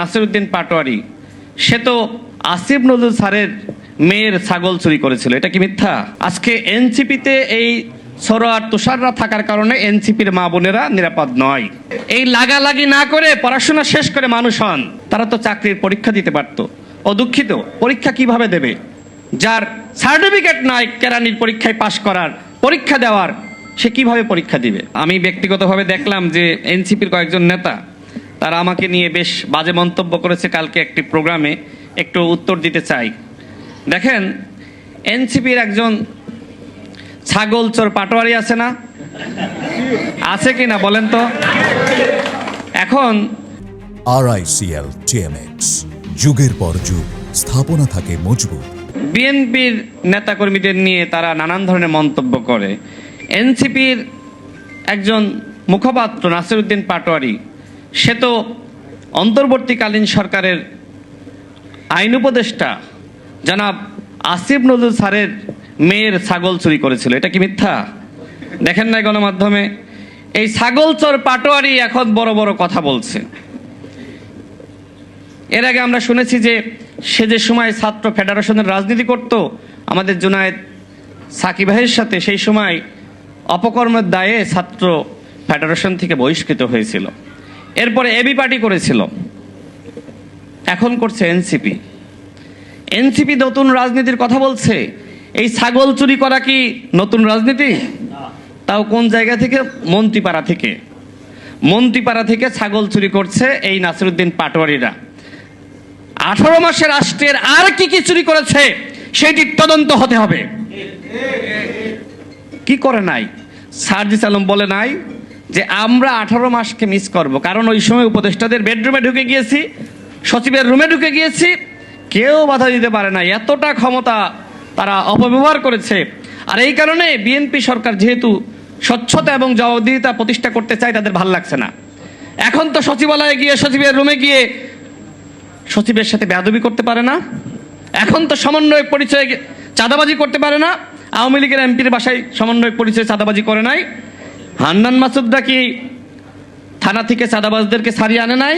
নাসিরউদ্দিন পাটোয়ারি, সে তো আসিফ নজরুল স্যারের মেয়ের ছাগল চুরি করেছিল। এটা কি মিথ্যা? আজকে এনসিপিতে এই সরোয়ার তুষাররা থাকার কারণে এনসিপির মা বোনেরা নিরাপদ নয়। এই লাগালাগি না করে পড়াশোনা শেষ করে মানুষ হন, তারা তো চাকরির পরীক্ষা দিতে পারত। ও দুঃখিত, পরীক্ষা কিভাবে দেবে? যার সার্টিফিকেট নাই কেরানির পরীক্ষায় পাশ করার, পরীক্ষা দেওয়ার, সে কিভাবে পরীক্ষা দিবে? আমি ব্যক্তিগতভাবে দেখলাম যে এনসিপির কয়েকজন নেতা তারা আমাকে নিয়ে বেশ বাজে মন্তব্য করেছে কালকে একটি প্রোগ্রামে, একটু উত্তর দিতে চাই। দেখেন, এনসিপির একজন ছাগল চোর পাটোয়ারি আছে না? আছে কিনা বলেন তো? এখন RICL TMX, যুগের পর যুগ স্থাপনা থাকে মজবুত। বিএনপির নেতাকর্মীদের নিয়ে তারা নানান ধরনের মন্তব্য করে। এনসিপির একজন মুখপাত্র নাসিরউদ্দিন পাটোয়ারি, সে তো অন্তর্বর্তীকালীন সরকারের আইন উপদেষ্টা জনাব আসিফ নজরুল স্যারের মেয়ের ছাগল চুরি করেছিল। এটা কি মিথ্যা? দেখেন না গণমাধ্যমে? এই ছাগল চোর পাটোয়ারি এখন বড় বড় কথা বলছে। এর আগে আমরা শুনেছি যে সে যে সময় ছাত্র ফেডারেশনের রাজনীতি করত আমাদের জুনায়েদ সাকিব ভাইয়ের সাথে, সেই সময় অপকর্মের দায়ে ছাত্র ফেডারেশন থেকে বহিষ্কৃত হয়েছিল। এরপরে এবি পার্টি করেছিল, এখন করছে এনসিপি। এনসিপি নতুন রাজনীতির কথা বলছে। এই ছাগল চুরি করা কি নতুন রাজনীতি? তাও কোন জায়গা থেকে? মন্ত্রীপাড়া থেকে। মন্ত্রীপাড়া থেকে ছাগল চুরি করছে এই নাসিরউদ্দিন পাটোয়ারিরা। 18 মাসে রাষ্ট্রের আর কি কি চুরি করেছে সেটি তদন্ত হতে হবে। কি করে নাই? সার্জিস আলম বলে নাই যে আমরা 18 মাসকে মিস করব, কারণ ওই সময় উপদেষ্টাদের বেডরুমে ঢুকে গিয়েছি, সচিবের রুমে ঢুকে গিয়েছি, কেউ বাধা দিতে পারে না। এতটা ক্ষমতা তারা অপব্যবহার করেছে। আর এই কারণে বিএনপি সরকার যেহেতু স্বচ্ছতা এবং জবাবদিহিতা প্রতিষ্ঠা করতে চায়, তাদের ভাল লাগছে না। এখন তো সচিবালয়ে গিয়ে, সচিবের রুমে গিয়ে সচিবের সাথে বেয়াদবি করতে পারে না। এখন তো সমন্বয়ক পরিচয়ে চাঁদাবাজি করতে পারে না। আওয়ামী লীগের এমপির বাসায় সমন্বয়ক পরিচয়ে চাঁদাবাজি করে নাই। হান্নান মাসুদরা কি থানা থেকে চাঁদাবাজদেরকে ছাড়িয়ে আনে নাই?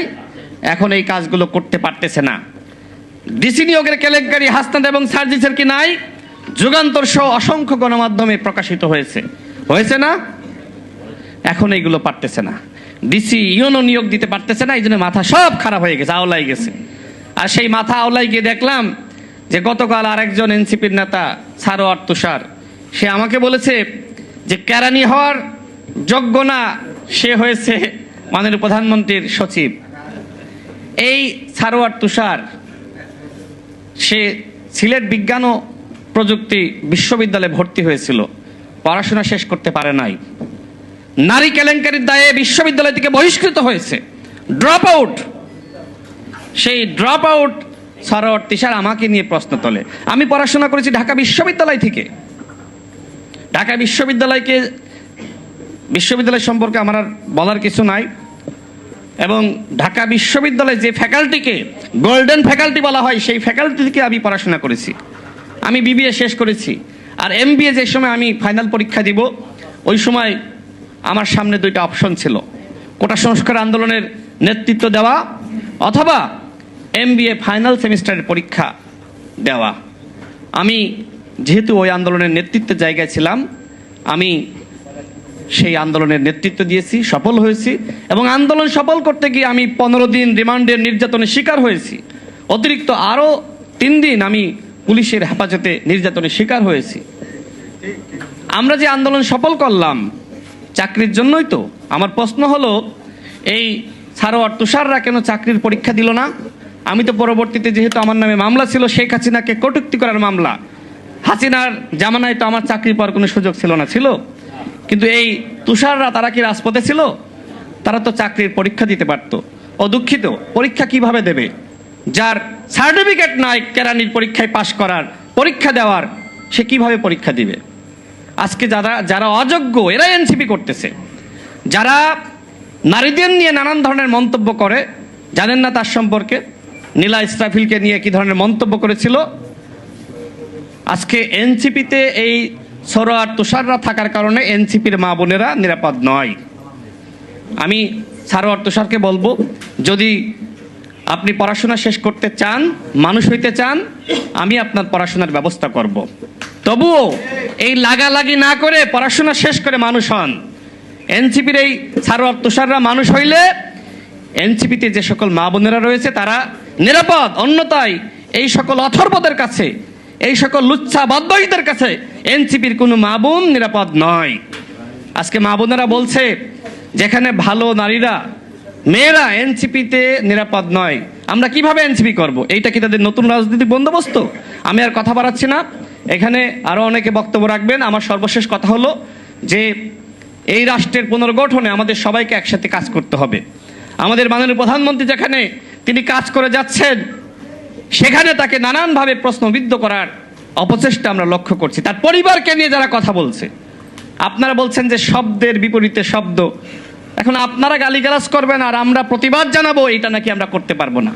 এখন এই কাজগুলো করতে পারতেছে না। ডিসি নিয়োগের কেলেঙ্কারি হাসনাত এবং সার্জিসের কি নাই? যুগান্তর সহ অসংখ্য গণমাধ্যমে প্রকাশিত হয়েছে না? এখন এইগুলো পারতেছে না। ডিসি ইউনো নিয়োগ দিতে পারতেছে না, এই জন্য মাথা সব খারাপ হয়ে গেছে, আওলাই গেছে। আর সেই মাথা আওলাই গিয়ে দেখলাম যে গতকাল আরেকজন এনসিপির নেতা সারোয়ার তুষার, সে আমাকে বলেছে যে কেরানি হওয়ার যোগ্য না, সে হয়েছে মাননীয় প্রধানমন্ত্রীর সচিব। এই সারোয়ার তুষার, সে সিলেট বিজ্ঞান ও প্রযুক্তি বিশ্ববিদ্যালয়ে ভর্তি হয়েছিল, পড়াশোনা শেষ করতে পারে নাই। নারী কেলেঙ্কারির দায়ে বিশ্ববিদ্যালয় থেকে বহিষ্কৃত হয়েছে, ড্রপ আউট। সেই ড্রপ আউট সারোয়ার তুষার আমাকে নিয়ে প্রশ্ন তোলে। আমি পড়াশোনা করেছি ঢাকা বিশ্ববিদ্যালয় থেকে। ঢাকা বিশ্ববিদ্যালয় সম্পর্কে আমার আর বলার কিছু নাই। এবং ঢাকা বিশ্ববিদ্যালয়ে যে ফ্যাকাল্টিকে গোল্ডেন ফ্যাকাল্টি বলা হয়, সেই ফ্যাকাল্টি থেকে আমি পড়াশোনা করেছি। আমি বিবিএ শেষ করেছি। আর এমবিএ যে সময় আমি ফাইনাল পরীক্ষা দিব, ওই সময় আমার সামনে দুইটা অপশন ছিল, কোটা সংস্কার আন্দোলনের নেতৃত্ব দেওয়া অথবা এমবিএ ফাইনাল সেমিস্টারের পরীক্ষা দেওয়া। আমি যেহেতু ওই আন্দোলনের নেতৃত্বের জায়গায় ছিলাম, আমি সেই আন্দোলনের নেতৃত্ব দিয়েছি, সফল হয়েছি। এবং আন্দোলন সফল করতে গিয়ে আমি 15 দিন রিমান্ডের নির্যাতনের শিকার হয়েছি। অতিরিক্ত আরও 3 দিন আমি পুলিশের হেফাজতে নির্যাতনের শিকার হয়েছি। আমরা যে আন্দোলন সফল করলাম চাকরির জন্যই তো। আমার প্রশ্ন হলো, এই সারোয়ার তুষাররা কেন চাকরির পরীক্ষা দিল না? আমি তো পরবর্তীতে, যেহেতু আমার নামে মামলা ছিল শেখ হাসিনাকে কটূক্তি করার মামলা, হাসিনার জামানায় তো আমার চাকরি পাওয়ার কোনো সুযোগ ছিল না, ছিল। কিন্তু এই তুষাররা, তারা কি রাজপথে ছিল? তারা তো চাকরির পরীক্ষা দিতে পারত। ও দুঃখিত, পরীক্ষা কিভাবে দেবে? যার সার্টিফিকেট নাই কেরানির পরীক্ষায় পাশ করার, পরীক্ষা দেওয়ার, সে কিভাবে পরীক্ষা দিবে? আজকে যারা অযোগ্য, এরা এনসিপি করতেছে। যারা নারীদের নিয়ে নানান ধরনের মন্তব্য করে, জানেন না তার সম্পর্কে? নীলা ইসরাফিলকে নিয়ে কি ধরনের মন্তব্য করেছিল? আজকে এনসিপিতে এই সরোয়ার তুষাররা থাকার কারণে এনসিপির মা বোনেরা নিরাপদ নয়। আমি সারোয়ার তুষারকে বলবো, যদি আপনি পড়াশোনা শেষ করতে চান, মানুষ হইতে চান, আমি আপনার পড়াশোনার ব্যবস্থা করব। তবুও এই লাগালাগি না করে পড়াশোনা শেষ করে মানুষ হন। এনসিপির এই সারোয়ার তুষাররা মানুষ হইলে এনসিপিতে যে সকল মা বোনেরা রয়েছে তারা নিরাপদ। অন্যথায় এই সকল অথর্বদের কাছে, এই সকল লুচ্ছা বদবহিদের কাছে এনসিপির কোনো মা বোন নিরাপদ নয়। আজকে মা বোনেরা বলছে যেখানে ভালো নারীরা, মেয়েরা এনসিপিতে নিরাপদ নয়, আমরা কিভাবে এনসিপি করব? এইটা কি তাদের নতুন রাজনৈতিক বন্দোবস্ত? আমি আর কথা বাড়াচ্ছি না, এখানে আরো অনেকে বক্তব্য রাখবেন। আমার সর্বশেষ কথা হলো যে এই রাষ্ট্রের পুনর্গঠনে আমাদের সবাইকে একসাথে কাজ করতে হবে। আমাদের মাননীয় প্রধানমন্ত্রী যেখানে তিনি কাজ করে যাচ্ছেন, সেখানে তাকে নানানভাবে প্রশ্নবিদ্ধ করার অপচেষ্টা আমরা লক্ষ্য করছি। তার পরিবারকে নিয়ে যারা কথা বলছে, আপনারা বলছেন যে শব্দের বিপরীতে শব্দ। এখন আপনারা গালিগালাজ করবেন আর আমরা প্রতিবাদ জানাবো, এটা নাকি আমরা করতে পারবো না।